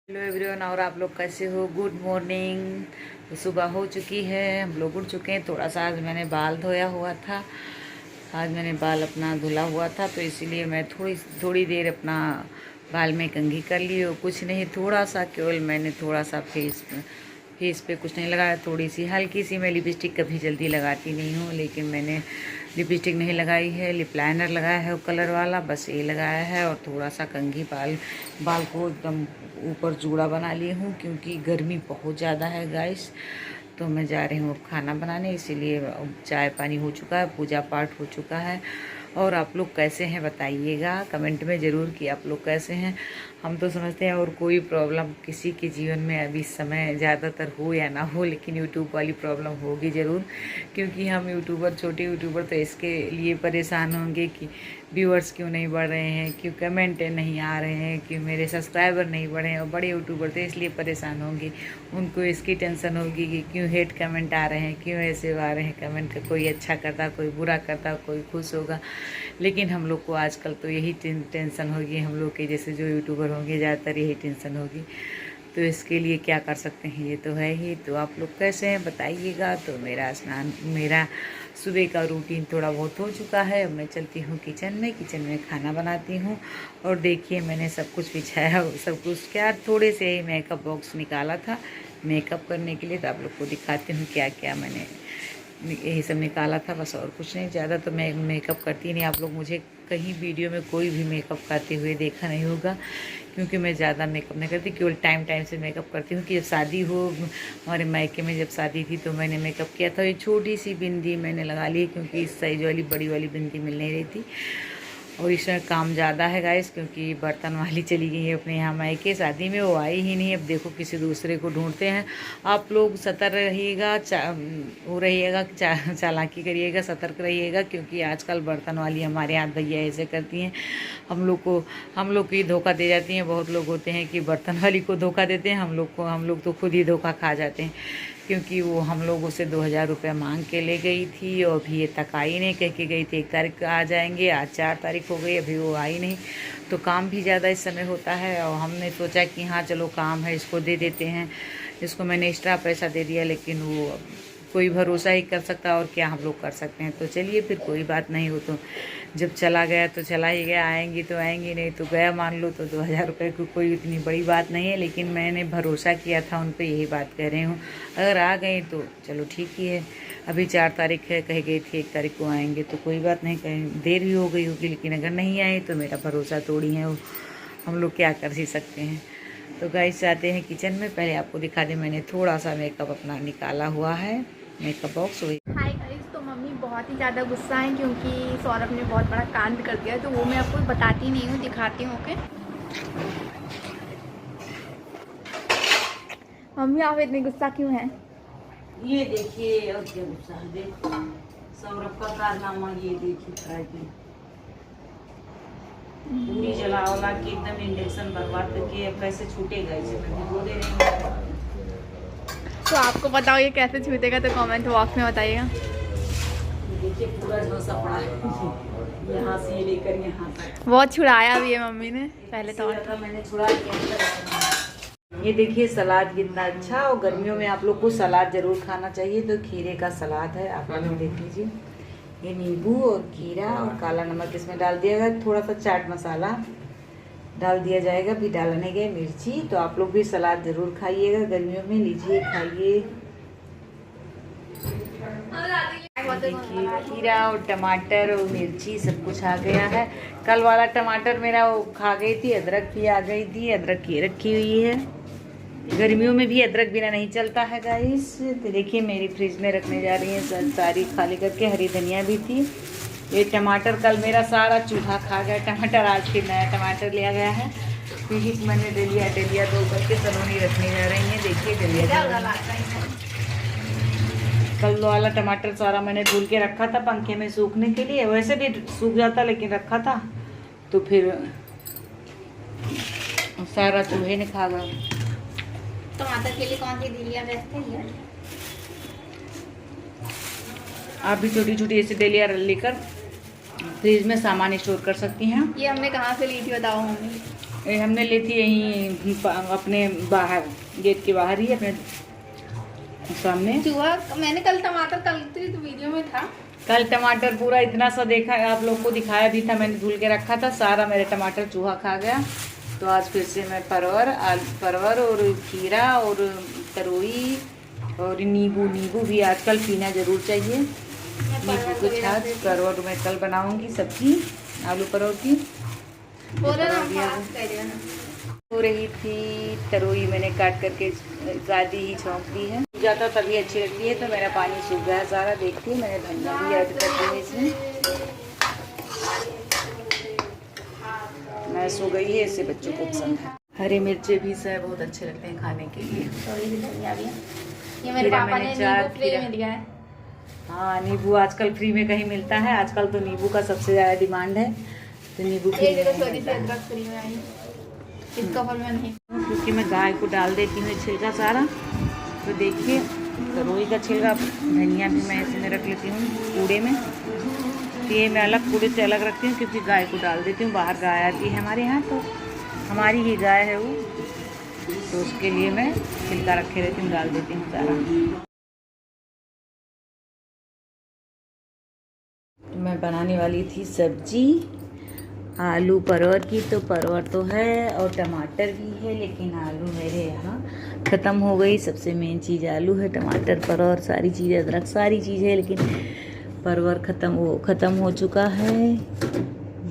Hello everyone, और आप लोग कैसे हो। Good morning. तो सुबह हो चुकी है, हम लोग उठ चुके हैं। थोड़ा सा आज मैंने बाल धोया हुआ था, आज मैंने बाल अपना धुला हुआ था, तो इसीलिए मैं थोड़ी देर अपना बाल में कंघी कर ली। और कुछ नहीं, थोड़ा सा केवल मैंने थोड़ा सा फेस पे कुछ नहीं लगाया, थोड़ी सी हल्की सी। मैं लिपस्टिक कभी जल्दी लगाती नहीं हूँ, लेकिन मैंने लिपस्टिक नहीं लगाई है, लिप लाइनर लगाया है वो कलर वाला, बस ये लगाया है। और थोड़ा सा कंघी बाल को एकदम ऊपर जूड़ा बना ली हूँ, क्योंकि गर्मी बहुत ज़्यादा है गाइस। तो मैं जा रही हूँ अब खाना बनाने, इसीलिए चाय पानी हो चुका है, पूजा पाठ हो चुका है। और आप लोग कैसे हैं बताइएगा कमेंट में ज़रूर कि आप लोग कैसे हैं। हम तो समझते हैं और कोई प्रॉब्लम किसी के जीवन में अभी समय ज़्यादातर हो या ना हो, लेकिन यूट्यूब वाली प्रॉब्लम होगी ज़रूर, क्योंकि हम यूट्यूबर, छोटे यूट्यूबर तो इसके लिए परेशान होंगे कि व्यूअर्स क्यों नहीं बढ़ रहे हैं, क्यों कमेंट नहीं आ रहे हैं, क्यों मेरे सब्सक्राइबर नहीं बढ़े हैं। और बड़े यूट्यूबर तो इसलिए परेशान होंगे, उनको इसकी टेंशन होगी कि क्यों हेट कमेंट आ रहे हैं, क्यों ऐसे आ रहे हैं कमेंट। का कोई अच्छा करता, कोई बुरा करता, कोई खुश होगा, लेकिन हम लोग को आजकल तो यही टेंशन होगी। हम लोग के जैसे जो यूट्यूबर होंगे ज़्यादातर यही टेंशन होगी, तो इसके लिए क्या कर सकते हैं, ये तो है ही। तो आप लोग कैसे हैं बताइएगा। तो मेरा सुबह का रूटीन थोड़ा बहुत हो चुका है। अब मैं चलती हूँ किचन में खाना बनाती हूँ। और देखिए मैंने सब कुछ बिछाया, सब कुछ क्या, थोड़े से ही मेकअप बॉक्स निकाला था मेकअप करने के लिए। तो आप लोग को दिखाती हूँ क्या क्या मैंने यही सब निकाला था, बस और कुछ नहीं। ज़्यादा तो मैं मेकअप करती नहीं, आप लोग मुझे कहीं वीडियो में कोई भी मेकअप करते हुए देखा नहीं होगा, क्योंकि मैं ज़्यादा मेकअप नहीं करती, केवल टाइम से मेकअप करती हूँ। कि जब शादी हो, हमारे मायके में जब शादी थी तो मैंने मेकअप किया था। ये छोटी सी बिंदी मैंने लगा ली, क्योंकि इस साइज वाली बड़ी वाली बिंदी मिल नहीं रही थी। और इसमें काम ज़्यादा है गाइस, क्योंकि बर्तन वाली चली गई है अपने यहाँ मायके, शादी में वो आई ही नहीं। अब देखो किसी दूसरे को ढूंढते हैं। आप लोग सतर्क रहिएगा, वो रहिएगा, चालाकी करिएगा, सतर्क रहिएगा, क्योंकि आजकल बर्तन वाली हमारे यहाँ भैया ऐसे करती हैं, हम लोग को ही धोखा दे जाती हैं। बहुत लोग होते हैं कि बर्तन वाली को धोखा देते हैं, हम लोग तो खुद ही धोखा खा जाते हैं। क्योंकि वो हम लोगों से 2000 रुपये मांग के ले गई थी, और अभी ये तक आई नहीं। कह के गई थी 1 तारीख आ जाएंगे, आज 4 तारीख हो गई, अभी वो आई नहीं। तो काम भी ज़्यादा इस समय होता है, और हमने सोचा कि हाँ चलो काम है, इसको दे देते हैं। इसको मैंने एक्स्ट्रा पैसा दे दिया, लेकिन वो कोई भरोसा ही कर सकता है, और क्या हम लोग कर सकते हैं। तो चलिए फिर कोई बात नहीं, हो तो जब चला गया तो चला ही गया, आएंगी तो आएंगी, नहीं तो गया मान लो। तो 2000 रुपये की कोई इतनी बड़ी बात नहीं है, लेकिन मैंने भरोसा किया था उन पर, यही बात कह रही हूँ। अगर आ गई तो चलो ठीक ही है। अभी 4 तारीख है, कह गई थी 1 तारीख को आएंगे, तो कोई बात नहीं, कहीं देर भी हो गई होगी, लेकिन अगर नहीं आए तो मेरा भरोसा तोड़ी है वो, हम लोग क्या कर ही सकते हैं। तो गाइस जाते हैं किचन में। पहले आपको दिखा दें, मैंने थोड़ा सा मेकअप अपना निकाला हुआ है, मेकअप बॉक्स। हाय गाइस, तो मम्मी बहुत ही ज़्यादा गुस्सा है, क्योंकि सौरभ ने बहुत बड़ा कांड कर दिया, तो वो मैं आपको बताती नहीं हूँ, दिखाती हूँ। ओके मम्मी, आप इतनी गुस्सा क्यों हैं? ये देखिए, और क्या गुस्सा है, देखो सौरभ का कारनामा, ये देखिए पूरी जला वला के एकदम इंजेक्शन बर्बाद करके अब कैसे छूटेगा इसे, मैं वो दे रही हूँ। तो आपको बताओ ये कैसे छूटेगा, तो कमेंट बॉक्स में बताइएगा। देखिए पूरा झोसा पड़ा है, यहाँ से लेकर यहाँ तक बहुत छुड़ाया भी है मम्मी ने, पहले तो मैंने छुड़ा के। ये देखिए सलाद कितना अच्छा, और गर्मियों में आप लोग को सलाद जरूर खाना चाहिए। तो खीरे का सलाद है, आप लोग देख लीजिए। ये नींबू और खीरा और काला नमक इसमें डाल दिया गया, थोड़ा सा चाट मसाला डाल दिया जाएगा, भी डालने गए मिर्ची। तो आप लोग भी सलाद ज़रूर खाइएगा गर्मियों में, लीजिए खाइए। देखिए खीरा और टमाटर और मिर्ची सब कुछ आ गया है। कल वाला टमाटर मेरा वो खा गई थी, अदरक भी आ गई थी, अदरक ये रखी हुई है। गर्मियों में भी अदरक बिना नहीं चलता है गाइस। तो देखिए मेरी फ्रिज में रखने जा रही है सारी खाली करके। हरी धनिया भी थी। ये टमाटर कल मेरा सारा चूहा खा गया टमाटर, आज फिर नया टमाटर लिया गया है, क्योंकि मैंने डलिया धो करके सलोनी रखने जा रही है। देखिए डलिया कल वाला टमाटर सारा मैंने धुल के रखा था पंखे में सूखने के लिए, वैसे भी सूख जाता लेकिन रखा था, तो फिर सारा चूहे ने खा गया। टमाटर के लिए कौन सी दलिया बेस्ट है? आप भी छोटी छोटी ऐसी दलिया लेकर फ्रिज में सामान स्टोर कर सकती हैं। ये हमने कहाँ से ली थी बताओ मम्मी? ये हमने ली थी यहीं अपने बाहर, गेट के बाहर ही अपने सामने। चूहा मैंने कल टमाटर कल तो वीडियो में था, कल टमाटर पूरा इतना सा देखा, आप लोग को दिखाया भी था, मैंने धुल के रखा था, सारा मेरे टमाटर चूहा खा गया। तो आज फिर से मैं परवर और खीरा और तरोई और नींबू भी आजकल पीना ज़रूर चाहिए। नींबू के छाछ परवर में कल बनाऊंगी सब्जी आलू परवर की। हो रही थी तरोई मैंने काट करके ज़्यादा ही छौंक दी है, जाता तभी अच्छी लगती है। तो मेरा पानी सूख गया सारा, देखती है मैंने धनिया भी ऐड कर दी है इसमें। मैं सो गई है, इससे बच्चों को पसंद है। हरी मिर्चे भी सब बहुत अच्छे लगते हैं खाने के लिए। ये मेरे पापा ने नींबू फ्री में दिया है। हाँ, नींबू आजकल फ्री में कहीं मिलता है, आजकल तो नींबू का सबसे ज़्यादा डिमांड है। तो नींबू फ्री में आई, इसका फल में नहीं, क्योंकि मैं गाय को डाल देती हूँ छिलका सारा। तो देखिए तरोई का छिलका, धनिया भी मैं इसमें रख लेती हूँ कूड़े में। तो ये मैं अलग कूड़े से अलग रखती हूँ, क्योंकि गाय को डाल देती हूँ। बाहर गाय आती है हमारे यहाँ, तो हमारी ही गाय है वो, तो उसके लिए मैं छिलका रखे रहती हूँ, डाल देती हूँ सारा। तो मैं बनाने वाली थी सब्जी आलू परवर की। तो परवर तो है और टमाटर भी है, लेकिन आलू मेरे यहाँ ख़त्म हो गई। सबसे मेन चीज़ आलू है, टमाटर परवर सारी चीज़ें, अदरक सारी चीज़ें, लेकिन परवर ख़त्म हो चुका है।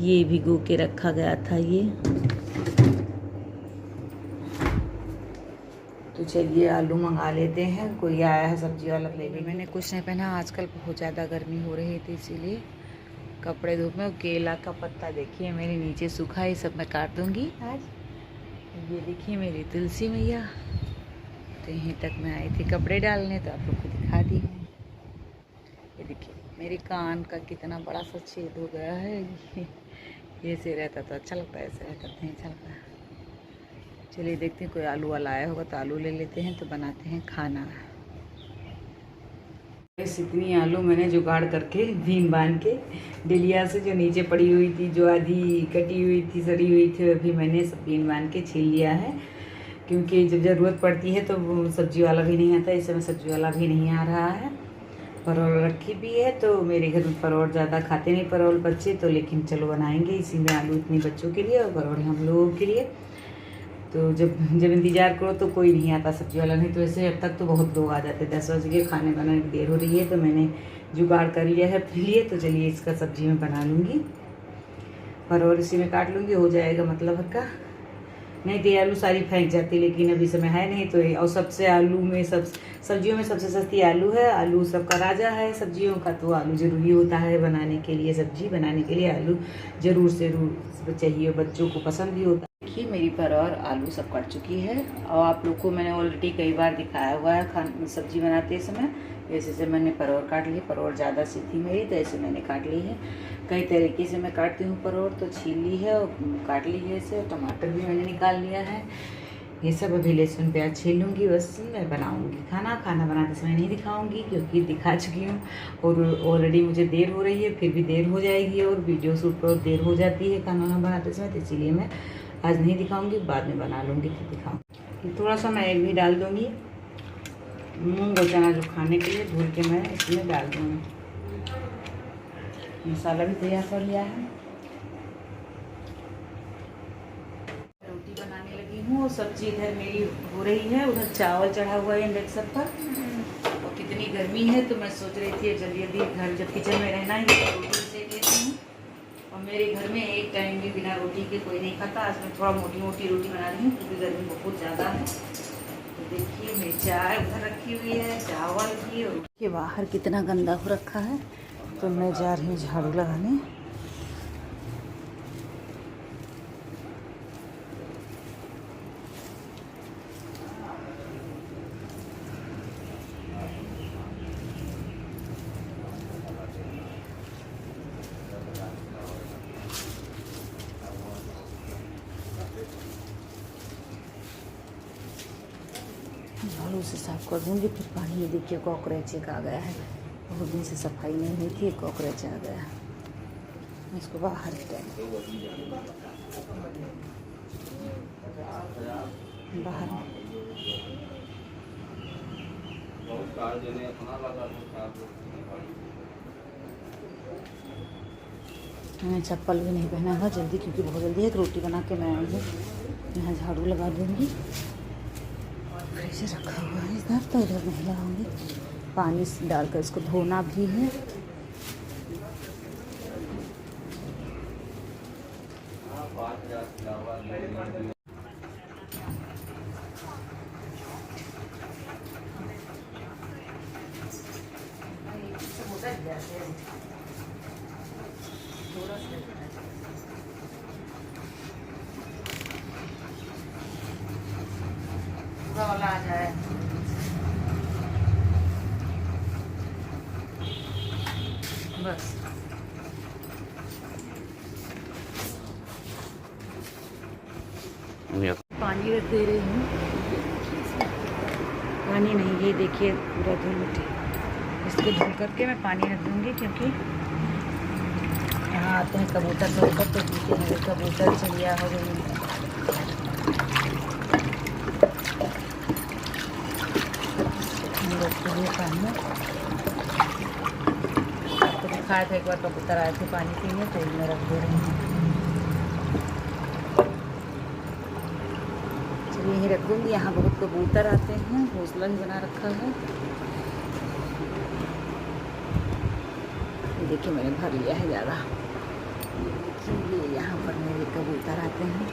ये भिगो के रखा गया था ये। तो चलिए आलू मंगा लेते हैं, कोई आया है सब्जी वाला लेने। मैंने कुछ नहीं पहना, आजकल बहुत ज़्यादा गर्मी हो रही थी, इसीलिए कपड़े धूप में। केला का पत्ता देखिए मेरे नीचे सूखा है, सब मैं काट दूंगी आज। ये देखिए मेरी तुलसी मैया, तो यहीं तक मैं आई थी कपड़े डालने, तो आप लोग को दिखा दी हूँ। ये देखिए मेरे कान का कितना बड़ा सा छेद हो गया है। ये से रहता तो अच्छा लगता है, ऐसे रहता नहीं अच्छा लगता। चलिए देखते हैं, कोई आलू वाला आया होगा तो आलू ले लेते हैं, तो बनाते हैं खाना। इतनी आलू मैंने जुगाड़ करके बीन बांध के डलिया से जो नीचे पड़ी हुई थी, जो आधी कटी हुई थी, सड़ी हुई थी, अभी मैंने सब बीन बांध के छील लिया है। क्योंकि जब ज़रूरत पड़ती है तो सब्जी वाला भी नहीं आता, इस समय सब्जी वाला भी नहीं आ रहा है। परवल रखी भी है, तो मेरे घर में परवल ज़्यादा खाते नहीं परवल बच्चे, तो लेकिन चलो बनाएंगे इसी में आलू इतने बच्चों के लिए और परवल हम लोगों के लिए। तो जब इंतज़ार करो तो कोई नहीं आता सब्जी वाला, नहीं तो ऐसे अब तक तो बहुत लोग आ जाते। 10 बज के खाने बनाने की देर हो रही है, तो मैंने जुगाड़ कर लिया है अपने लिए। तो चलिए इसका सब्जी में बना लूँगी, परवल इसी में काट लूँगी, हो जाएगा मतलब हर का। नहीं तो आलू सारी फेंक जाती, लेकिन अभी समय है नहीं तो और सबसे आलू में सब्जियों में सबसे सस्ती आलू है। आलू सबका राजा है सब्जियों का, तो आलू ज़रूरी होता है बनाने के लिए, सब्जी बनाने के लिए आलू ज़रूर चाहिए, बच्चों को पसंद भी होता है। देखिए मेरी परवर आलू सब कट चुकी है, और आप लोग को मैंने ऑलरेडी कई बार दिखाया हुआ है सब्जी बनाते समय। ऐसे मैंने परवर काट ली, परवर ज़्यादा सी थी मेरी, तो ऐसे मैंने काट ली है। कई तरीके से मैं काटती हूँ परवर, तो छील ली है और काट ली है ऐसे। टमाटर भी मैंने निकाल लिया है, ये सब अभी लहसुन प्याज छील लूँगी, बस मैं बनाऊँगी खाना बनाते समय नहीं दिखाऊँगी, क्योंकि दिखा चुकी हूँ और ऑलरेडी मुझे देर हो रही है, फिर भी देर हो जाएगी और वीडियो शूट पर देर हो जाती है खाना बनाते समय, तो इसीलिए मैं आज नहीं दिखाऊंगी, बाद में बना लूँगी फिर दिखाऊँगी। थोड़ा सा मैं एग भी डाल दूँगी, मूंग और चना जो खाने के लिए धुल के मैं इसमें डाल दूँगी। मसाला भी तैयार कर लिया है, रोटी बनाने लगी हूँ और सब्जी इधर मेरी हो रही है, उधर चावल चढ़ा हुआ है इंडक्शन पर। और कितनी गर्मी है, तो मैं सोच रही थी जल्दी घर जब किचन में रहना है तो रोटी सेक लेती हूँ। और मेरे घर में एक टाइम भी बिना रोटी के कोई नहीं खाता। आज मैं थोड़ा मोटी रोटी बना रही हूँ, क्योंकि गर्मी बहुत ज़्यादा है। तो देखिए मेरी चाय उधर रखी हुई है, चावल भी, और ये बाहर कितना गंदा हो रखा है। तो मैं जा रही हूँ झाड़ू लगाने। झाड़ू से साफ कर दूँगी, फिर पानी। ये देखिए कॉकरोच एक आ गया है, बहुत दिन से सफाई नहीं हुई थी, कॉकरोच आ गया है, इसको बाहर हटाएं। बाहर मैंने चप्पल भी नहीं पहना हुआ जल्दी, क्योंकि बहुत जल्दी एक रोटी बना के मैं आई हूँ। यहाँ झाड़ू लगा दूँगी। फ्रिज रखा हुआ है इधर, तो इधर नहीं लगाऊंगी। पानी डालकर इसको धोना भी है। वाला आ जाए बस। पानी रख दे रही हूँ। पानी नहीं, ये देखिए पूरा धुल मिट्टी, इसको धुल करके मैं पानी रख दूँगी, क्योंकि यहाँ आते हैं कबूतर धोकर, तो पीछे मेरे कबूतर चिड़िया हो गई। पानी आपको दिखाया था एक बार, कबूतर आए थे पानी पीने, तो मैं रख दे रही हूँ। चलिए यहीं रख दूँगी। यहाँ बहुत कबूतर आते हैं, घोंसला भी बना रखा है। देखिए मैंने भर लिया है ज़्यादा। देखिए यहाँ पर मेरे कबूतर आते हैं।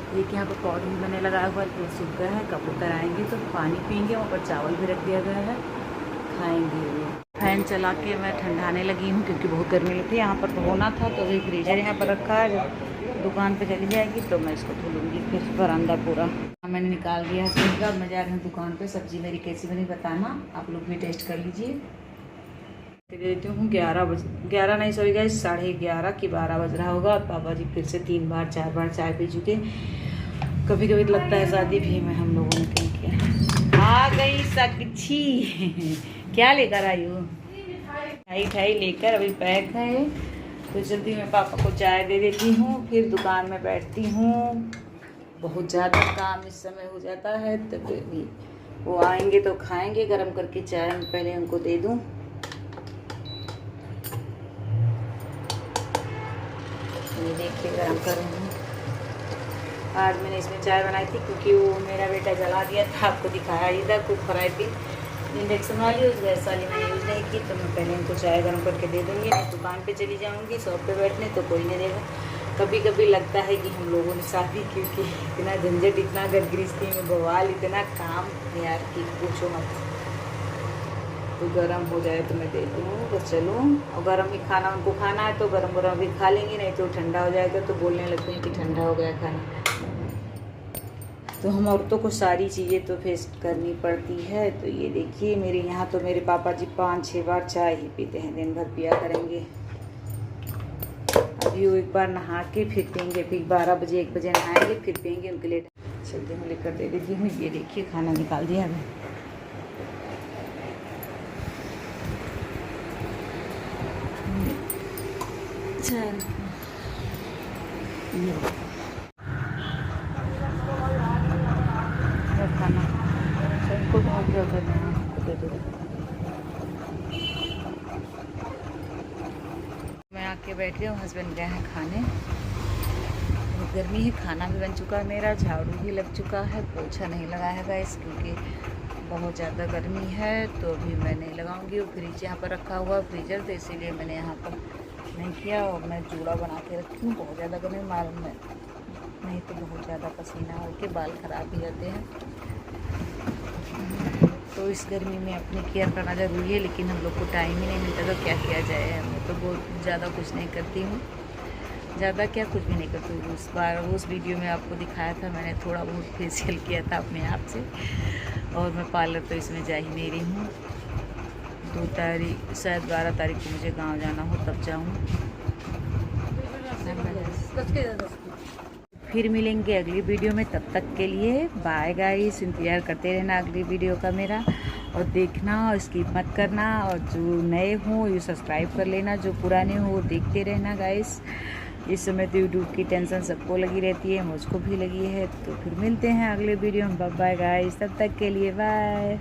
देखिए यहाँ पर पौध भी मैंने लगाया हुआ है, सूख गया है। कबूतर आएंगे तो पानी पीएंगे। वहाँ पर चावल भी रख दिया गया है, खाएंगे वो। फैन चला के मैं ठंडाने लगी हूँ, क्योंकि बहुत गर्मी लगती है। यहाँ पर धोना था तो अभी फ्रीजर यहाँ पर रखा है। जब दुकान पे चली जाएगी तो मैं इसको धुलूँगी फिर बरामदा पूरा। मैंने निकाल दिया है फ्रिज का। मैं जा रही हूँ दुकान पे। सब्जी मेरी कैसी बनी बताना, आप लोग भी टेस्ट कर लीजिए। दे देती हूँ 11 नहीं, सॉरी गाइस, 11:30 कि 12 बज रहा होगा। पापा जी फिर से 3 बार 4 बार चाय पी चुके। कभी कभी लगता है शादी भी में हम लोगों ने कहीं किया। आ गई साक्षी क्या लेकर आई हो? मिठाई लेकर अभी पैक है, तो जल्दी मैं पापा को चाय दे देती हूँ, फिर दुकान में बैठती हूँ। बहुत ज़्यादा काम इस समय हो जाता है, तो भी वो आएंगे तो खाएंगे। गरम करके चाय पहले उनको दे दूँ। ये देखिए गरम कर रही हूँ। आज मैंने इसमें चाय बनाई थी, क्योंकि वो मेरा बेटा जला दिया था, आपको दिखाया ही था। कुक फ्राई थी इंडक्शन वाली, उस गैस वाली मैंने यूज़ नहीं की। तो मैं पहले इनको चाय गर्म करके दे दूँगी। नहीं दुकान पे चली जाऊँगी शॉप पे बैठने, तो कोई नहीं देगा। कभी कभी लगता है कि हम लोगों ने शादी, क्योंकि इतना झंझट, इतना घर गृहस्थी में बवाल, इतना काम यार कि पूछो मत। तो गर्म हो जाए तो मैं दे दूँ तो चलूँ। और गर्म ही खाना उनको खाना है तो गर्म गर्म भी खा लेंगे, नहीं तो ठंडा हो जाएगा तो बोलने लगते हैं कि ठंडा हो गया खाना। तो हम औरतों को सारी चीज़ें तो फेस करनी पड़ती है। तो ये देखिए मेरे यहाँ तो मेरे पापा जी 5-6 बार चाय ही पीते हैं, दिन भर पिया करेंगे। अभी वो एक बार नहा के फिर पियेंगे, फिर 12 बजे 1 बजे नहाएंगे, फिर पियेंगे। उनके लिए जल्दी में लेकर दे देती हूँ। ये देखिए खाना निकाल दिया अभी। खाना सबको मैं आके बैठ गई हूँ। हस्बैंड गए हैं खाने। बहुत गर्मी है, खाना भी बन चुका है मेरा, झाड़ू भी लग चुका है, पोछा नहीं लगाया है गाइस, क्योंकि बहुत ज़्यादा गर्मी है। तो अभी मैं नहीं लगाऊंगी। वो फ्रिज यहाँ पर रखा हुआ फ्रीजर, तो इसीलिए मैंने यहाँ पर नहीं किया। और मैं जूड़ा बना के रखी हूँ। बहुत ज़्यादा गर्मी मालूम है, नहीं तो बहुत ज़्यादा पसीना होकर बाल ख़राब हो जाते हैं। तो इस गर्मी में अपनी केयर करना ज़रूरी है, लेकिन हम लोग को टाइम ही नहीं मिलता, तो क्या किया जाए। मैं तो बहुत ज़्यादा कुछ नहीं करती हूँ, ज़्यादा क्या कुछ भी नहीं करती हूँ। उस बार उस वीडियो में आपको दिखाया था, मैंने थोड़ा बहुत फेशियल किया था अपने आप से। और मैं पार्लर तो इसमें जा ही नहीं रही हूँ। 2 तारीख शायद 12 तारीख को मुझे गांव जाना हो, तब जाऊँ। फिर मिलेंगे अगली वीडियो में, तब तक के लिए बाय गाइस। इंतज़ार करते रहना अगली वीडियो का मेरा, और देखना और स्किप मत करना। और जो नए हो ये सब्सक्राइब कर लेना, जो पुराने हो वो देखते रहना गाइस। इस समय तो यूट्यूब की टेंशन सबको लगी रहती है, मुझको भी लगी है। तो फिर मिलते हैं अगले वीडियो में। बाय बाय गाइस, तब तक के लिए बाय।